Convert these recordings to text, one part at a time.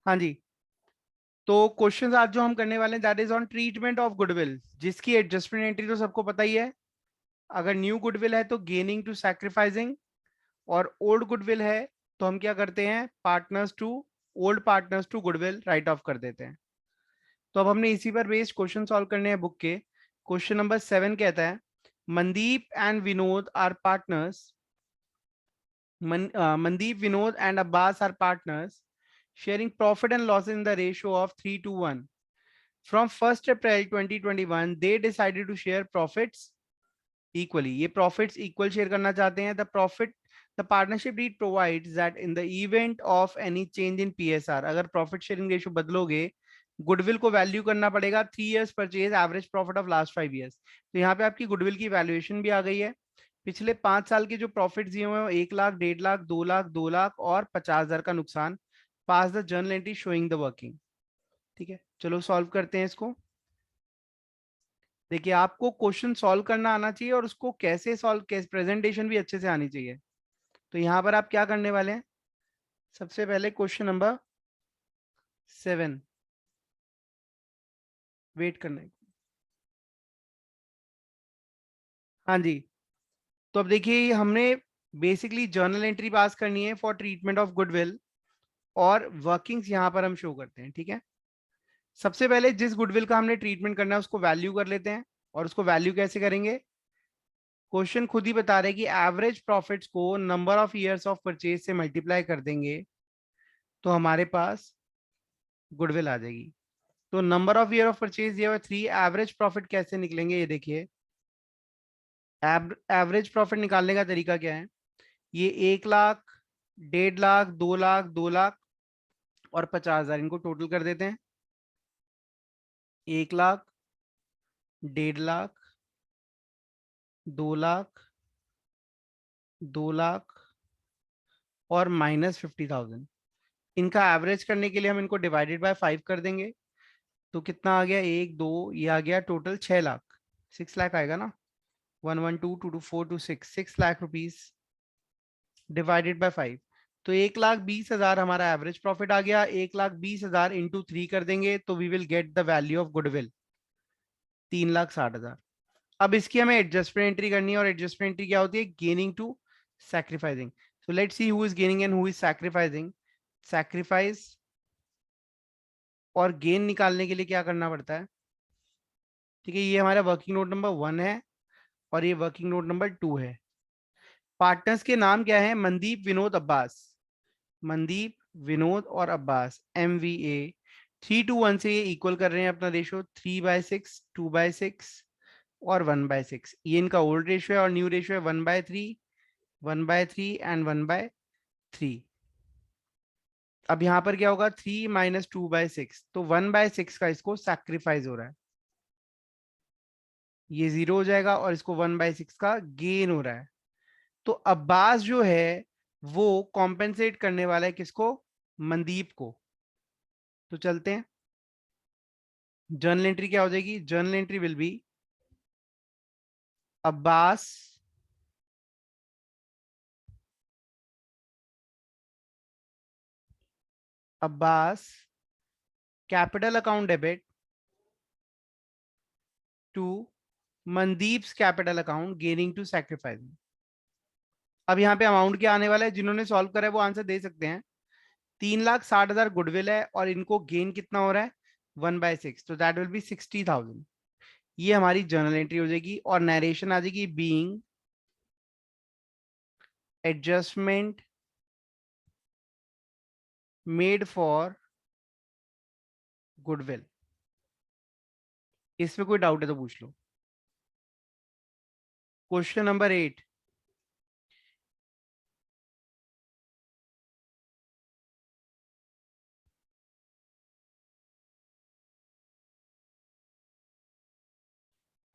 हाँ जी, तो क्वेश्चंस आज जो हम करने वाले हैं that is on treatment of goodwill, जिसकी एडजस्टमेंट एंट्री तो सबको पता ही है। अगर न्यू गुडविल है तो गेनिंग टू सैक्रिफाइसिंग, और ओल्ड गुडविल है तो हम क्या करते हैं, partners to old partners to goodwill write off कर देते हैं। तो अब हमने इसी पर बेस्ड क्वेश्चन सॉल्व करने हैं बुक के। क्वेश्चन नंबर 7 कहता है, Mandeep and Vinod are partners, Mandeep, Vinod, and Abbas are partners, sharing profit and loss in the ratio of 3 to 1. From 1st April 2021, they decided to share profits equally. ये profits equal share करना चाहते हैं. The partnership deed provides that in the event of any change in PSR, अगर profit sharing ratio बदलोगे, goodwill को value करना पड़ेगा 3 years purchase average profit of last 5 years। तो यहाँ पे आपकी गुडविल की वैल्यूएशन भी आ गई है। पिछले 5 साल के जो प्रॉफिट दिए हुए हैं 1 लाख, 1.5 लाख, 2 लाख, 2 लाख और 50,000 का नुकसान। Pass the journal entry showing the working. ठीक है, चलो सॉल्व करते हैं इसको। देखिए, आपको क्वेश्चन सॉल्व करना आना चाहिए और उसको कैसे सॉल्व, कैसे प्रेजेंटेशन भी अच्छे से आनी चाहिए। तो यहाँ पर आप क्या करने वाले हैं, सबसे पहले क्वेश्चन नंबर 7 वेट करना है। हाँ जी, तो अब देखिए हमने बेसिकली जर्नल एंट्री पास करनी है फॉर ट्रीटमेंट ऑफ गुडविल, और वर्किंग्स यहाँ पर हम शो करते हैं। ठीक है, सबसे पहले जिस गुडविल का हमने ट्रीटमेंट करना है उसको वैल्यू कर लेते हैं। और उसको वैल्यू कैसे करेंगे, क्वेश्चन खुद ही बता रहे कि एवरेज प्रॉफिट्स को number of years of purchase से मल्टीप्लाई कर देंगे तो हमारे पास गुडविल आ जाएगी। तो number of year of purchase दिया हुआ 3, एवरेज प्रॉफिट कैसे निकलेंगे ये देखिए। एवरेज प्रॉफिट निकालने का तरीका क्या है, ये 1 लाख, 1.5 लाख, 2 लाख, 2 लाख और 50,000 इनको टोटल कर देते हैं। 1 लाख, 1.5 लाख, 2 लाख, 2 लाख और -50,000। इनका एवरेज करने के लिए हम इनको डिवाइडेड बाय 5 कर देंगे। तो कितना आ गया, 1 2, ये आ गया टोटल 6 लाख, 6 लाख आएगा ना। 1 1 2 2 4 2 6, 6 लाख रुपीज डिवाइडेड बाय 5। तो 1,20,000 हमारा एवरेज प्रॉफिट आ गया। 1,20,000 इंटू 3 कर देंगे तो we will get the value of goodwill 3,60,000। अब इसकी हमें एडजस्टमेंट एंट्री करनी है, और एडजस्टमेंट एंट्री क्या होती है, gaining to sacrificing. So let's see who is gaining and who is sacrificing. Sacrifice और गेन निकालने के लिए क्या करना पड़ता है। ठीक है, ये हमारा वर्किंग नोट नंबर 1 है और ये वर्किंग नोट नंबर 2 है। पार्टनर्स के नाम क्या है, मनदीप, विनोद, अब्बास। मनदीप, विनोद और अब्बास, MVA। 3 to 1 से ये इक्वल कर रहे हैं अपना रेशो, 3/6, 2/6 और 1/6। ये इनका ओल्ड रेशियो है और न्यू रेशियो है 1/3, 1/3 एंड 1/3। अब यहां पर क्या होगा, 3 - 2/6, तो 1/6 का इसको सैक्रिफाइस हो रहा है, ये 0 हो जाएगा, और इसको 1/6 का गेन हो रहा है। तो अब्बास जो है वो कॉम्पेंसेट करने वाला है किसको, मनदीप को। तो चलते हैं, जर्नल एंट्री क्या हो जाएगी, journal entry will be Abbas Abbas capital account debit to Mandeep's capital account gaining to sacrifice. अब यहाँ पे अमाउंट क्या आने वाला है, जिन्होंने सॉल्व करा है वो आंसर दे सकते हैं। 3,60,000 गुडविल है और इनको गेन कितना हो रहा है, 1/6, तो दैट विल बी 60,000। ये हमारी जर्नल एंट्री हो जाएगी और नरेशन आ जाएगी, being adjustment made for goodwill. इसमें कोई डाउट है तो पूछ लो। क्वेश्चन नंबर 8,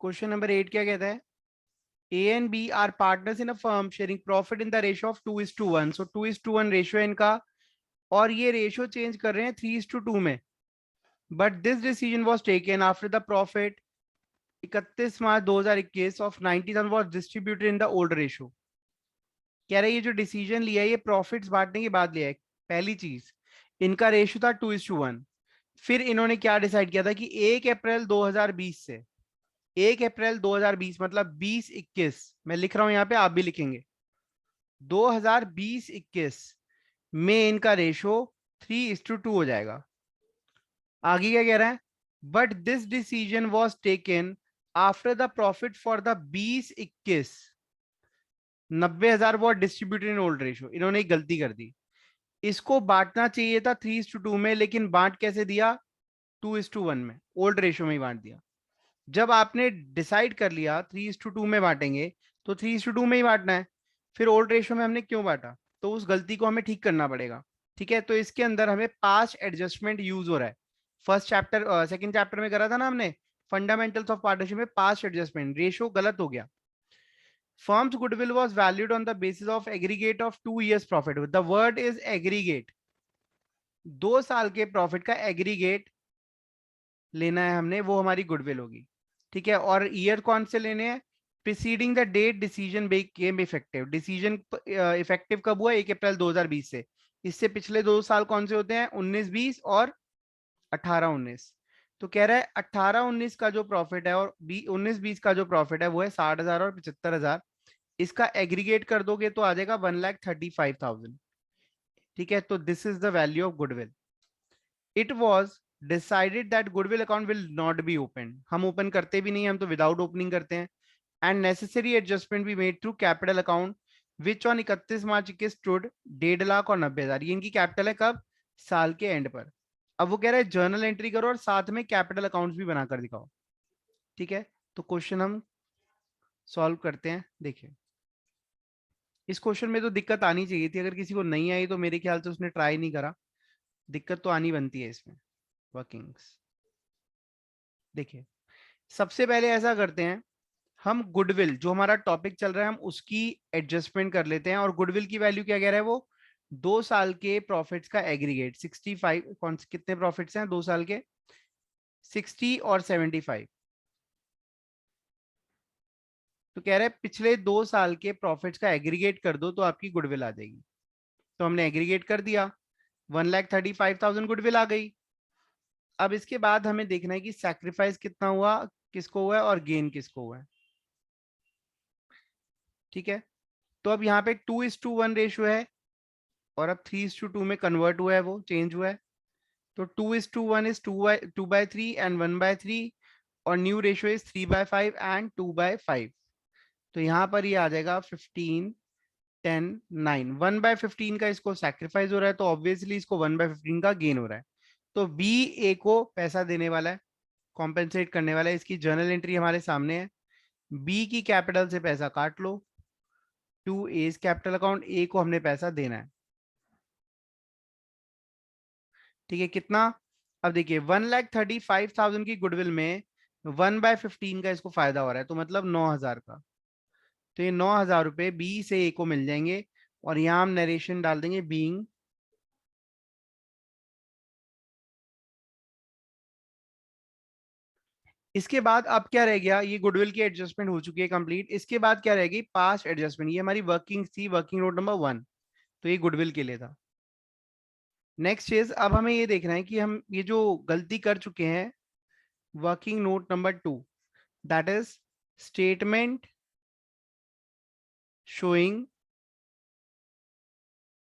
क्वेश्चन नंबर 8 क्या कहता है, A and B are partners in a firm sharing profit in the ratio of 2:1। So 2:1 ratio है इनका, और ये रेशियो चेंज कर रहे हैं 3:2 में। But this decision was taken after the profit 31 March 2021 of 90,000 was distributed in the old ratio. कह रहे ये जो डिसीजन लिया है ये प्रॉफिट्स बांटने के बाद लिया है। पहली चीज, इनका रेशियो था 2:1। फिर इन्होंने क्या डिसाइड किया था कि 1 अप्रैल 2020 से, 1 अप्रैल 2020 मतलब 2021, मैं लिख रहा हूं यहाँ पे, आप भी लिखेंगे, 2020-21 में इनका रेशो 3:2 हो जाएगा। आगे क्या कह रहा है, but this decision was taken after the profit for the 20-21, 90,000 what distributed in old ratio. इन्होंने एक गलती कर दी, इसको बांटना चाहिए था 3:2 में, लेकिन बांट कैसे दिया, 2:1 में, ओल्ड रेशो में ही बांट दिया। जब आपने डिसाइड कर लिया 3:2 में बांटेंगे, तो 3:2 में ही बांटना है, फिर ओल्ड रेशो में हमने क्यों बांटा, तो उस गलती को हमें ठीक करना पड़ेगा। ठीक है, तो इसके अंदर हमें पास्ट एडजस्टमेंट यूज हो रहा है। फर्स्ट चैप्टर, सेकंड चैप्टर में करा था ना हमने, फंडामेंटल्स ऑफ पार्टनरशिप में पास्ट एडजस्टमेंट, रेशो गलत हो गया। Firm's goodwill was valued on the basis of aggregate of 2 years profit. The word is aggregate. 2 साल के प्रॉफिट का एग्रीगेट लेना है हमने, वो हमारी गुडविल होगी। ठीक है, और ईयर कौन से लेने हैं, preceding the date decision became effective. Decision effective कब हुआ, 1 अप्रैल 2020 से। इससे पिछले 2 साल कौन से होते हैं, 19-20 और 18-19। तो कह रहा है 18-19 का जो प्रॉफिट है और 19-20 का जो प्रॉफिट है वो है 60,000 और 75,000। इसका एग्रीगेट कर दोगे तो आ जाएगा 1,35,000। ठीक है, तो this is the value of goodwill. It was decided that goodwill account will not be open, हम ओपन करते भी नहीं, हम तो विदाउट ओपनिंग करते हैं। And necessary adjustment be made through capital account which on 31 March 21 stood 1.5 lakh और 90,000। ये इनकी कैपिटल है कब, साल के एंड पर। अब वो कह रहे हैं जर्नल एंट्री करो और साथ में कैपिटल अकाउंट्स भी बनाकर दिखाओ। ठीक है, तो क्वेश्चन हम सॉल्व करते हैं। देखिए, इस क्वेश्चन में तो दिक्कत आनी चाहिए थी, अगर किसी को नहीं आई तो मेरे ख्याल से उसने ट्राई नहीं करा, दिक्कत तो आनी बनती है इसमें। वर्किंग्स देखिए, सबसे पहले ऐसा करते हैं, हम गुडविल जो हमारा टॉपिक चल रहा है हम उसकी एडजस्टमेंट कर लेते हैं। और गुडविल की वैल्यू क्या कह रहा है वो, 2 साल के प्रॉफिट्स का एग्रीगेट 65, कौन से कितने प्रॉफिट्स हैं 2 साल के, 60 और 75। तो कह रहा है पिछले 2 साल के प्रॉफिट्स का एग्रीगेट कर दो तो आपकी गुडविल आ जाएगी। तो हमने एग्रीगेट कर दिया, 1,35,000 गुडविल आ गई। अब इसके बाद हमें देखना है कि सैक्रिफाइस कितना हुआ, किसको हुआ है, और गेन किसको हुआ है। ठीक है, तो अब यहाँ पे 2:1 रेशियो है, और अब 3:2 में कन्वर्ट हुआ है, वो चेंज हुआ है। तो 2:1 इज 2/3 एंड 1/3, और न्यू रेशियो इज 3/5 एंड 2/5। तो यहाँ पर ये आ जाएगा 15, 10, 9। 1/15 का इसको सैक्रिफाइस हो रहा है, तो ऑब्वियसली इसको 1/15 का गेन हो रहा है। तो बी ए को पैसा देने वाला है, कॉम्पेंसेट करने वाला है। इसकी जर्नल एंट्री हमारे सामने है, बी की कैपिटल से पैसा काट लो, टू एज कैपिटल अकाउंट, ए को हमने पैसा देना है। ठीक है, कितना, अब देखिए 1,35,000 की गुडविल में 1/15 का इसको फायदा हो रहा है, तो मतलब 9,000 का। तो ये 9,000 रुपए बी से ए को मिल जाएंगे, और यहां हम नरेशन डाल देंगे बीइंग। इसके बाद अब क्या रह गया, ये गुडविल की एडजस्टमेंट हो चुकी है कंप्लीट। इसके बाद क्या रहेगी, पास्ट एडजस्टमेंट। ये हमारी वर्किंग थी, वर्किंग नोट नंबर 1, तो ये गुडविल के लिए था। नेक्स्ट चीज, अब हमें ये देखना है कि हम ये जो गलती कर चुके हैं, working note number 2, that is statement showing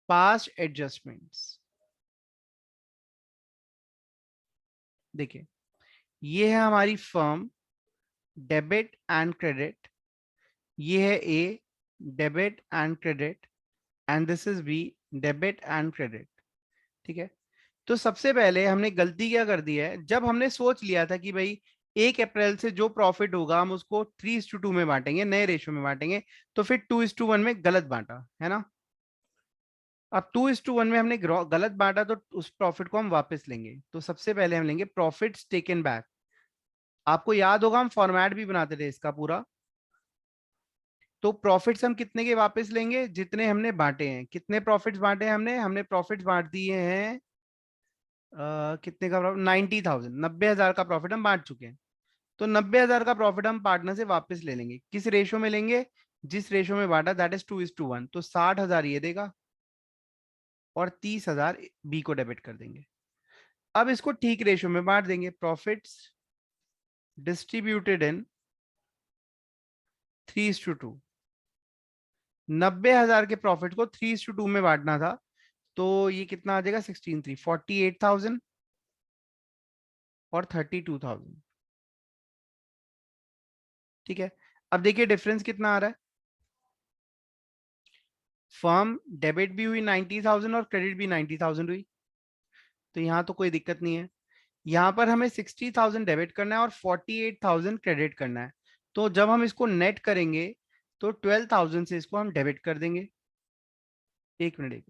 past adjustments. देखिए, ये है हमारी फर्म, डेबिट एंड क्रेडिट, ये है A, debit and credit, and this is B, debit and credit. ठीक है, तो सबसे पहले हमने गलती क्या कर दी है, जब हमने सोच लिया था कि भाई 1 अप्रैल से जो प्रॉफिट होगा हम उसको 3:2 में बांटेंगे, नए रेशो में बांटेंगे, तो फिर 2:1 में गलत बांटा है ना। अब 2:1 में हमने गलत बांटा, तो उस प्रॉफिट को हम वापस लेंगे। तो सबसे पहले हम लेंगे प्रॉफिट्स टेकन बैक। आपको याद होगा हम फॉर्मेट भी बनाते थे इसका पूरा। तो प्रॉफिट्स हम कितने के वापस लेंगे, जितने हमने बांटे हैं। कितने प्रॉफिट्स बांटे हैं हमने, हमने प्रॉफिट्स बांट दिए हैं कितने का प्रॉफिट, 90,000, 90,000 का प्रॉफिट हम बांट चुके हैं। तो 90,000 का प्रॉफिट हम पार्टनर से वापस ले लेंगे, किस रेशो में लेंगे, जिस रेशो में बांटा, दैट इज 2:1। तो 60,000 ये देगा, और 30,000 बी को डेबिट कर देंगे। अब इसको ठीक रेशियो में बांट देंगे, प्रॉफिट्स डिस्ट्रीब्यूटेड इन 3:2। 90,000 के प्रॉफिट को 3:2 में बांटना था, तो ये कितना आ जाएगा, 16,3 48,000 और 32,000। ठीक है, अब देखिए डिफरेंस कितना आ रहा है। फर्म डेबिट भी हुई 90,000 और क्रेडिट भी 90,000 हुई, तो यहाँ तो कोई दिक्कत नहीं है। यहाँ पर हमें 60,000 डेबिट करना है और 48,000 क्रेडिट करना है। तो जब हम इसको नेट करेंगे तो 12,000 से इसको हम डेबिट कर देंगे। एक मिनट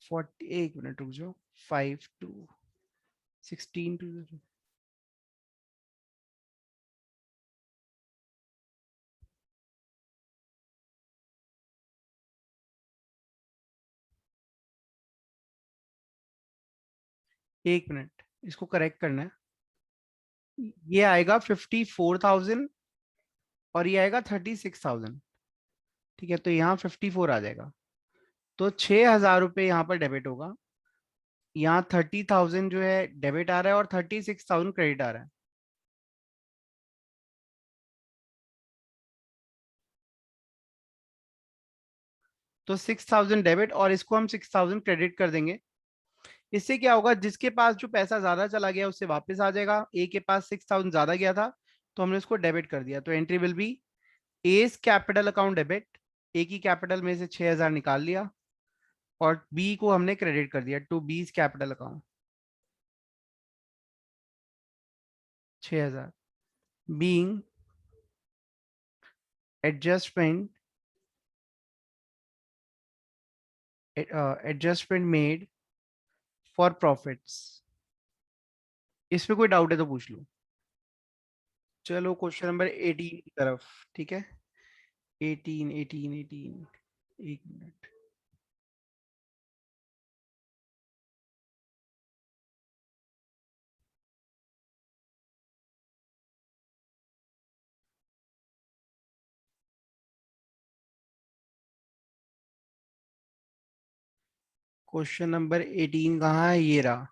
40, एक मिनट रुक जाओ, 5 टू 16 टू, एक मिनट इसको करेक्ट करना है। ये आएगा 54,000 और ये आएगा 36,000। ठीक है, तो यहाँ 54 आ जाएगा, तो 6,000 रुपये यहाँ पर डेबिट होगा। यहाँ 30,000 जो है डेबिट आ रहा है और 36,000 क्रेडिट आ रहा है। तो 6,000 डेबिट और इसको हम 6,000 क्रेडिट कर देंगे। इससे क्या होगा, जिसके पास जो पैसा ज्यादा चला गया उससे वापस आ जाएगा। ए के पास 6,000 ज्यादा गया था तो हमने उसको डेबिट कर दिया, तो entry will be as capital account debit. A की कैपिटल में से 6,000 निकाल लिया और बी को हमने क्रेडिट कर दिया to B's capital account 6,000, being adjustment adjustment made for profits. इसमें कोई डाउट है तो पूछ लो। चलो क्वेश्चन नंबर 18 की तरफ। ठीक है, 18 एक मिनट। क्वेश्चन नंबर 18 कहाँ है, ये रहा।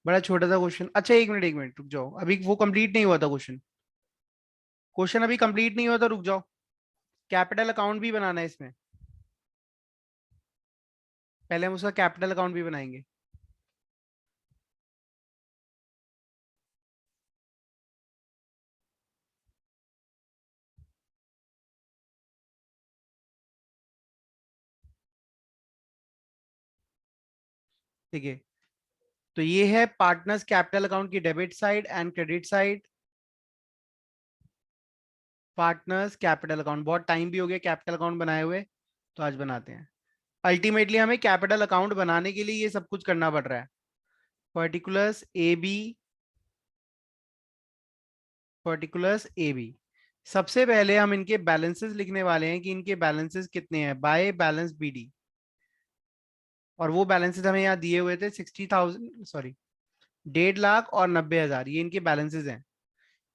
बड़ा छोटा सा क्वेश्चन। अच्छा एक मिनट रुक जाओ, अभी वो कंप्लीट नहीं हुआ था क्वेश्चन। क्वेश्चन अभी कंप्लीट नहीं हुआ था, रुक जाओ। कैपिटल अकाउंट भी बनाना है इसमें, पहले हम उसका कैपिटल अकाउंट भी बनाएंगे। ठीक है, तो ये है पार्टनर्स कैपिटल अकाउंट की debit side and credit side. Partners capital account, बहुत टाइम भी हो गया कैपिटल अकाउंट बनाए हुए, तो आज बनाते हैं। अल्टीमेटली हमें कैपिटल अकाउंट बनाने के लिए ये सब कुछ करना पड़ रहा है। Particulars A B, particulars A B. सबसे पहले हम इनके बैलेंसेस लिखने वाले हैं कि इनके बैलेंसेस कितने हैं, बाय बैलेंस बी डी। और वो बैलेंसेस हमें यहाँ दिए हुए थे 60,000, सॉरी 1.5 लाख और 90,000, ये इनके बैलेंसेस हैं।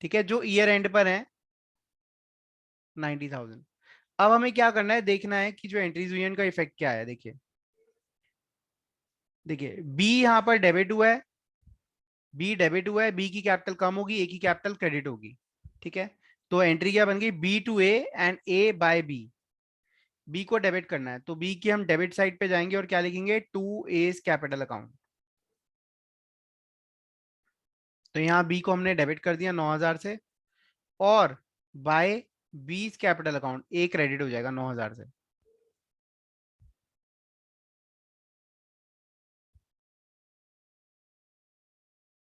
ठीक है, जो ईयर एंड पर हैं 90,000। अब हमें क्या करना है, देखना है कि जो एंट्रीज हुई हैं उनका इफेक्ट क्या है। देखिए देखिए बी यहाँ पर डेबिट हुआ है, बी डेबिट हुआ है, बी की कैपिटल कम होगी, ए की कैपिटल क्रेडिट होगी। ठीक है, तो एंट्री क्या बन गई, B to A and A by B. B को डेबिट करना है तो बी की हम डेबिट साइड पे जाएंगे और क्या लिखेंगे, टू एज कैपिटल अकाउंट। तो यहाँ बी को हमने डेबिट कर दिया 9,000 से, और बाय बीस कैपिटल अकाउंट ए क्रेडिट हो जाएगा 9,000 से।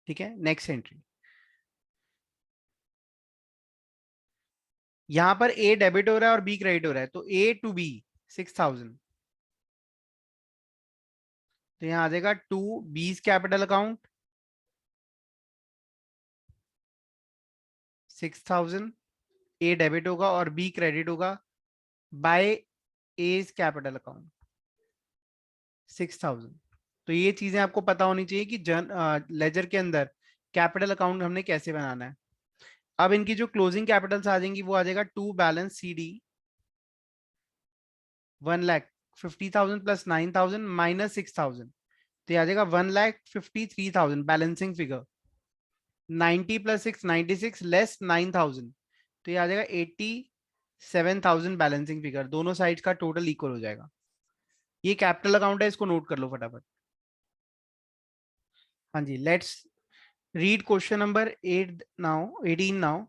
ठीक है, नेक्स्ट एंट्री। यहां पर ए डेबिट हो रहा है और बी क्रेडिट हो रहा है, तो ए टू बी 6,000। तो यहां आ जाएगा टू बीस कैपिटल अकाउंट 6,000। ए डेबिट होगा और बी क्रेडिट होगा बाय एज कैपिटल अकाउंट 6,000। तो ये चीजें आपको पता होनी चाहिए कि लेजर के अंदर कैपिटल अकाउंट हमने कैसे बनाना है। अब इनकी जो क्लोजिंग कैपिटल्स आ जाएंगी वो आ जाएगा to balance C D 1 lakh 1,50,000 plus 9,000 minus 6,000, तो ये आ जाएगा 1,53,000 बैलेंसिंग फिगर। 90 प्लस 6 96 लेस 9,000, तो ये आ जाएगा 87,000 बैलेंसिंग फिगर। दोनों साइड का टोटल इक्वल हो जाएगा। ये कैपिटल अकाउंट है, इसको नोट कर लो फटाफट। हाँ जी, let's read question number 8 now 18 now.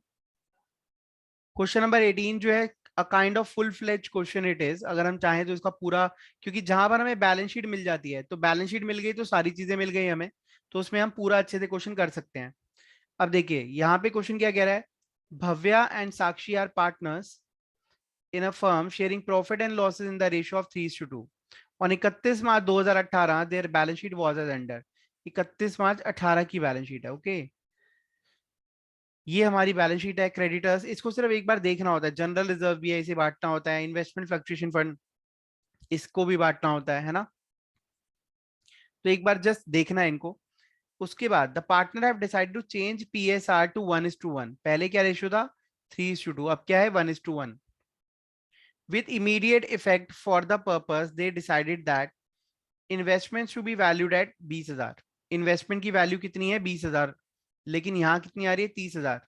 Question number 18 जो है a kind of full fledge question it is. अगर हम चाहें तो इसका पूरा, क्योंकि जहां पर हमें बैलेंस शीट मिल जाती है, तो बैलेंस शीट मिल गई तो सारी चीजें मिल गई हमें, तो उसमें हम पूरा अच्छे से क्वेश्चन कर सकते हैं। अब देखिए यहाँ पे क्वेश्चन क्या कह रहा है, Bhavya and Sakshi are partners in a firm sharing profit and losses in the ratio of 3:2। On 31 March 2018 their balance sheet was as under. 31 March 18 की बैलेंस शीट है, ओके। ये हमारी बैलेंस शीट है। क्रेडिटर्स, इसको सिर्फ एक बार देखना होता है। जनरल रिजर्व भी है, इसे बांटना होता है। इन्वेस्टमेंट फ्लक्चुएशन फंड, इसको भी बांटना होता है ना। तो एक बार जस्ट देखना है इनको। उसके बाद the partner have decided to change PSR to 1:1। पहले क्या रेशियो था, 3:2, अब क्या है 1:1। With immediate effect for the purpose they decided that investment to be valued at 20,000। Investment की वैल्यू कितनी है 20,000, लेकिन यहाँ कितनी आ रही है 30,000।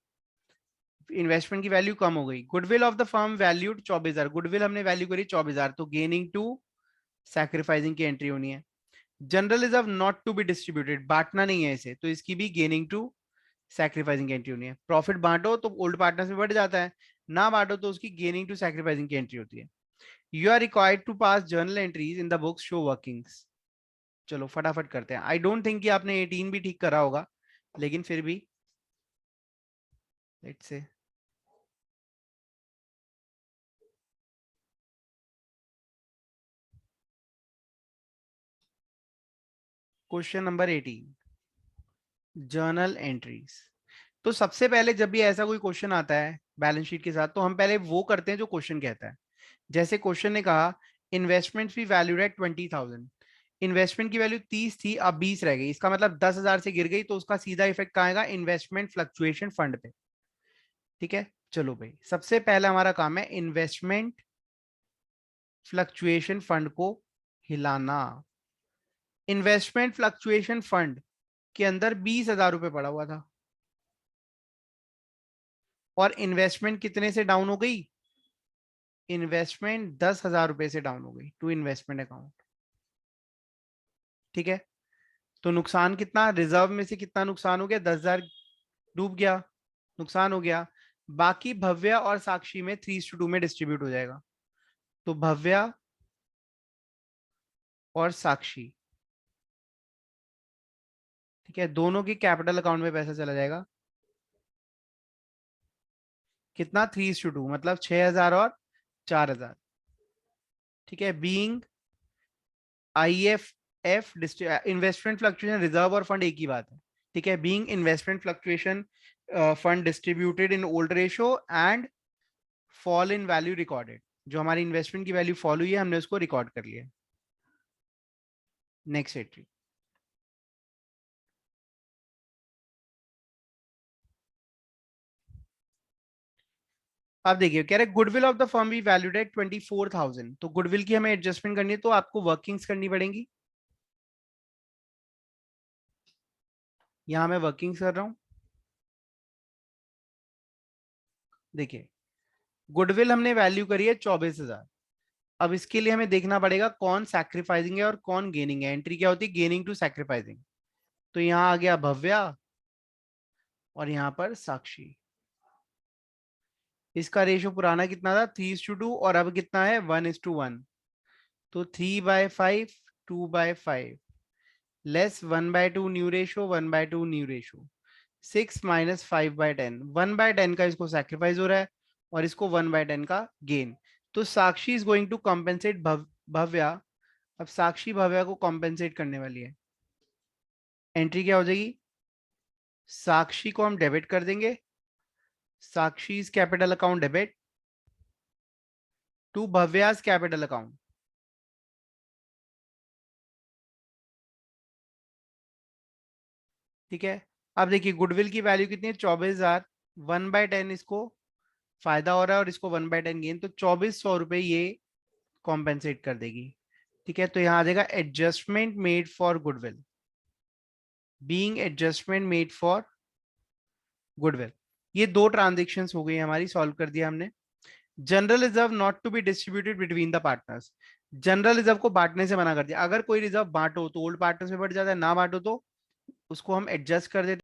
इन्वेस्टमेंट की वैल्यू कम हो गई। Goodwill of the firm valued 24,000, goodwill हमने वैल्यू करी 24,000, तो गेनिंग टू सैक्रिफाइसिंग की एंट्री होनी है। General reserve not to be distributed, बांटना नहीं है इसे, तो इसकी भी गेनिंग टू सैक्रिफाइसिंग की एंट्री होनी है। प्रॉफिट बांटो तो ओल्ड पार्टनर्स में बढ़ जाता है, ना बांटो तो उसकी गेनिंग टू सैक्रिफाइसिंग की एंट्री होती है। You are required to pass journal entries in the books show workings. चलो फटाफट करते हैं। आई डोंट थिंक कि आपने 18 भी ठीक करा होगा, लेकिन फिर भी let's say. Question number 18, journal entries. तो सबसे पहले जब भी ऐसा कोई क्वेश्चन आता है बैलेंस शीट के साथ, तो हम पहले वो करते हैं जो क्वेश्चन कहता है। जैसे क्वेश्चन ने कहा इन्वेस्टमेंट भी वैल्यूड एट 20,000। इन्वेस्टमेंट की वैल्यू 30 थी, अब 20 रह गई, इसका मतलब 10,000 से गिर गई, तो उसका सीधा इफेक्ट कहाँ आएगा, इन्वेस्टमेंट फ्लक्चुएशन फंड पे। ठीक है, चलो भाई, सबसे पहला हमारा काम है इन्वेस्टमेंट फ्लक्चुएशन फंड को हिलाना। इन्वेस्टमेंट फ्लक्चुएशन फंड के अंदर 20,000 रुपए पड़ा हुआ था, और इन्वेस्टमेंट कितने से डाउन हो गई, इन्वेस्टमेंट 10,000 रुपए से डाउन हो गई टू इन्वेस्टमेंट अकाउंट। ठीक है, तो नुकसान कितना, रिजर्व में से कितना नुकसान हो गया, 10,000 डूब गया, नुकसान हो गया। बाकी भव्या और साक्षी में 3:2 में डिस्ट्रीब्यूट हो जाएगा। तो भव्या और साक्षी, ठीक है, दोनों की कैपिटल अकाउंट में पैसा चला जाएगा। कितना, 3:2, मतलब 6,000 और 4,000। ठीक है, being IFF investment fluctuation reserve और फंड एक ही बात है। ठीक है, being investment fluctuation fund distributed in old ratio and fall in value recorded. जो हमारी इन्वेस्टमेंट की वैल्यू फॉल हुई है, हमने उसको रिकॉर्ड कर लिया। नेक्स्ट एंट्री, आप देखिए कह रहे goodwill of the firm B valued eight 24,000। तो गुडविल की हमें एडजस्टमेंट करनी है, तो आपको वर्किंग्स करनी पड़ेंगी। यहां मैं वर्किंग्स कर रहा हूं। देखिए गुडविल हमने वैल्यू करी है 24,000। अब इसके लिए हमें देखना पड़ेगा कौन सैक्रिफाइसिंग है और कौन गेनिंग है। एंट्री क्या होती है, गेनिंग टू सैक्रिफाइसिंग। तो यहाँ आ गया भव्या और यहाँ पर साक्षी। इसका रेशो पुराना कितना था, 3:2, और अब कितना है 1:1। तो 3/5, 2/5, less 1/2 new ratio, 1/2 new ratio. 6 minus 5/10, 1/10 का इसको सैक्रिफाइस हो रहा है, और इसको 1/10 का गेन। तो Sakshi is going to compensate Bhavya. अब साक्षी भव्या को कॉम्पेंसेट करने वाली है। एंट्री क्या हो जाएगी, साक्षी को हम डेबिट कर देंगे, Sakshi capital account debit to Bhavya's capital account. ठीक है, अब देखिए गुडविल की वैल्यू कितनी है, 24,000। 1/10 इसको फायदा हो रहा है, और इसको 1/10 गेन, तो 2,400 रुपए ये कॉम्पेंसेट कर देगी। ठीक है, तो यहां आ जाएगा adjustment made for goodwill, being adjustment made for goodwill. ये दो ट्रांजेक्शन हो गई हमारी, सॉल्व कर दिया हमने। General reserve not to be distributed between the partners, general reserve को बांटने से मना कर दिया। अगर कोई रिजर्व बांटो तो ओल्ड पार्टनर्स में बढ़ जाता है, ना बांटो तो उसको हम एडजस्ट कर देते